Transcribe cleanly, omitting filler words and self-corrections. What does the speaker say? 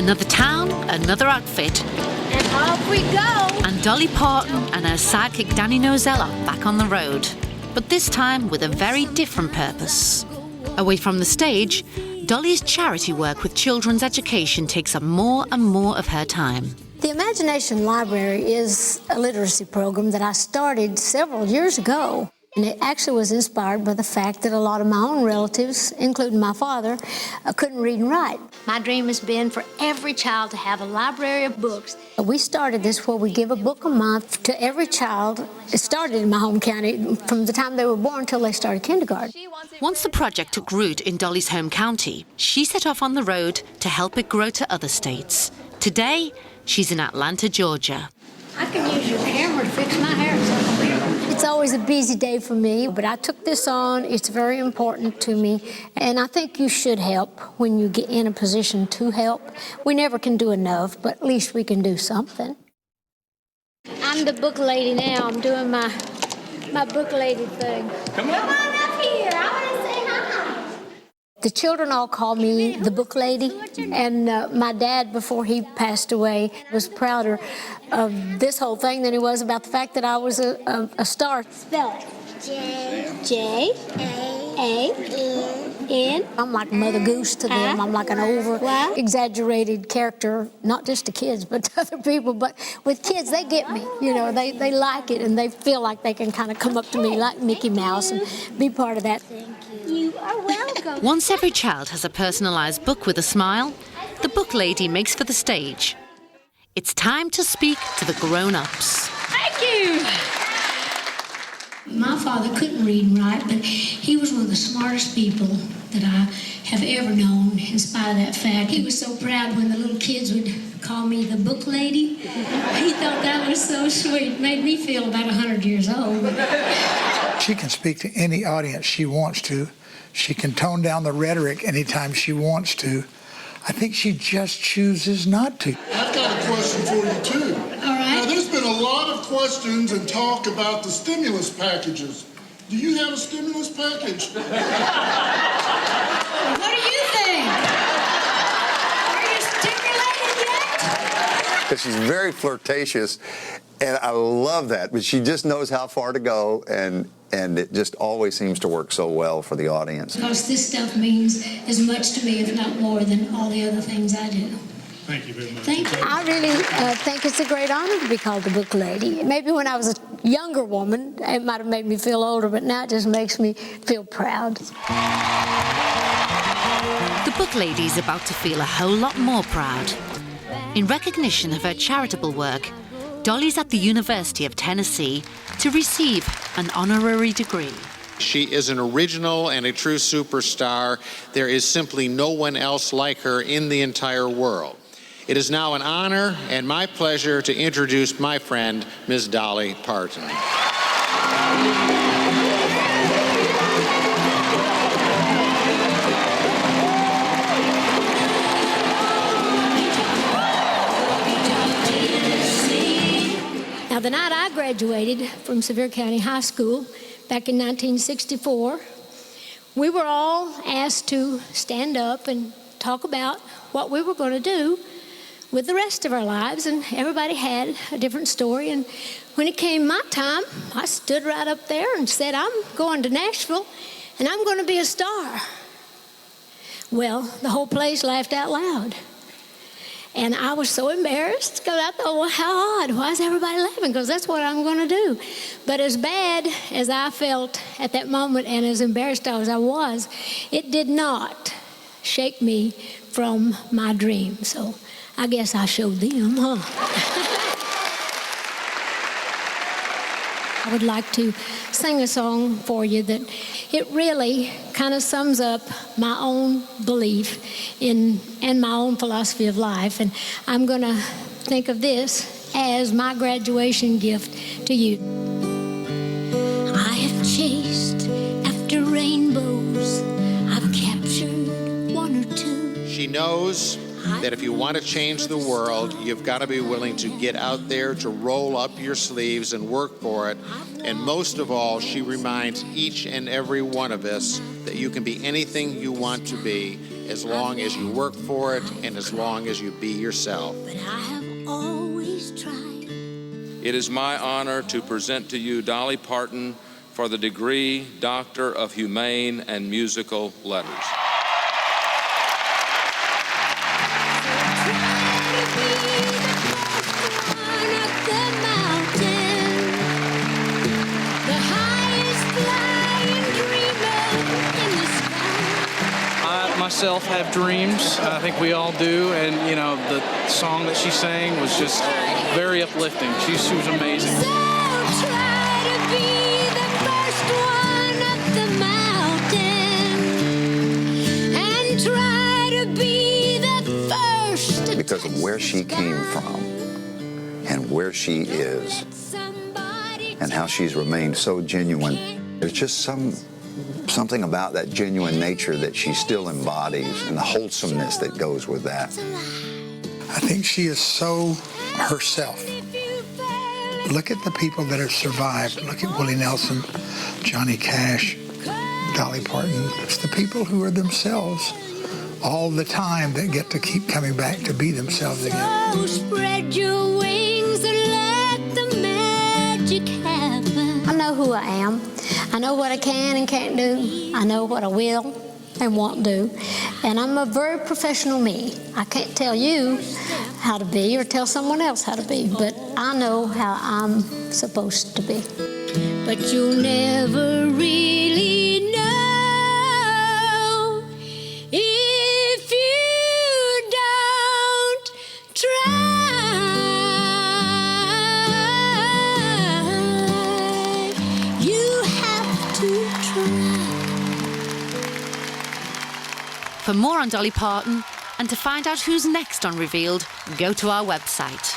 Another town, another outfit. And off we go. And Dolly Parton and her sidekick Danny Nozell are back on the road. But this time with a very different purpose. Away from the stage, Dolly's charity work with children's education takes up more and more of her time. The Imagination Library is a literacy program that I started several years ago. And it actually was inspired by the fact that a lot of my own relatives, including my father, couldn't read and write. My dream has been for every child to have a library of books. We started this where we give a book a month to every child. It started in my home county from the time they were born until they started kindergarten. Once the project took root in Dolly's home county, she set off on the road to help it grow to other states. Today, she's in Atlanta, Georgia. I can use your camera to fix my hair. It's always a busy day for me, but I took this on. It's very important to me, and I think you should help when you get in a position to help. We never can do enough, but at least we can do something. I'm the book lady now. I'm doing my book lady thing. Come on up here. I want to say hi. The children all call me the book lady, and my dad, before he passed away, was prouder of this whole thing than he was about the fact that I was a star. Spell it. J-A-N. I'm like Mother Goose to them. I'm like an over-exaggerated character, not just to kids, but to other people. But with kids, they get me. You know, they like it, and they feel like they can kind of come up to me like Mickey Mouse and be part of that. You are welcome. Once every child has a personalized book with a smile, the book lady makes for the stage. It's time to speak to the grown-ups. Thank you. My father couldn't read and write, but he was one of the smartest people that I have ever known, in spite of that fact. He was so proud when the little kids would call me the book lady. He thought that was so sweet. It made me feel about 100 years old. She can speak to any audience she wants to. She can tone down the rhetoric anytime she wants to. I think she just chooses not to. I've got a question for you, too. All right. Now, there's been a lot of questions and talk about the stimulus packages. Do you have a stimulus package? What do you think? Are you stimulated yet? Because she's very flirtatious, and I love that. But she just knows how far to go, and it just always seems to work so well for the audience. Because this stuff means as much to me, if not more, than all the other things I do. Thank you very much. Thank you. I really think it's a great honor to be called the book lady. Maybe when I was a younger woman, it might have made me feel older, but now it just makes me feel proud. The book lady's about to feel a whole lot more proud. In recognition of her charitable work, Dolly's at the University of Tennessee to receive an honorary degree. She is an original and a true superstar. There is simply no one else like her in the entire world. It is now an honor and my pleasure to introduce my friend, Ms. Dolly Parton. Now, the night I graduated from Sevier County High School back in 1964, we were all asked to stand up and talk about what we were going to do with the rest of our lives, and everybody had a different story. And when it came my time, I stood right up there and said, I'm going to Nashville, and I'm going to be a star. Well, the whole place laughed out loud. And I was so embarrassed because I thought, well, how odd. Why is everybody laughing? Because that's what I'm going to do. But as bad as I felt at that moment and as embarrassed as I was, it did not shake me from my dream. So I guess I showed them, huh? I would like to sing a song for you that it really kind of sums up my own belief in and my own philosophy of life. And I'm going to think of this as my graduation gift to you. I have chased after rainbows. I've captured one or two. She knows that if you want to change the world, you've got to be willing to get out there, to roll up your sleeves and work for it. And most of all, she reminds each and every one of us that you can be anything you want to be as long as you work for it and as long as you be yourself. But I have always tried. It is my honor to present to you Dolly Parton for the degree Doctor of Humane and Musical Letters. Myself have dreams. I think we all do, and you know the song that she sang was just very uplifting. She was amazing. So try to be the first one up the mountain, and try to be the first. Because of where she came from and where she is and how she's remained so genuine, there's just something about that genuine nature that she still embodies and the wholesomeness that goes with that. I think she is so herself. Look at the people that have survived. Look at Willie Nelson, Johnny Cash, Dolly Parton. It's the people who are themselves all the time that get to keep coming back to be themselves again. So spread your wings and let the magic happen. I know who I am. I know what I can and can't do. I know what I will and won't do. And I'm a very professional me. I can't tell you how to be or tell someone else how to be, but I know how I'm supposed to be. But you'll never really know if you don't try. You have to try. For more on Dolly Parton and to find out who's next on Revealed, go to our website.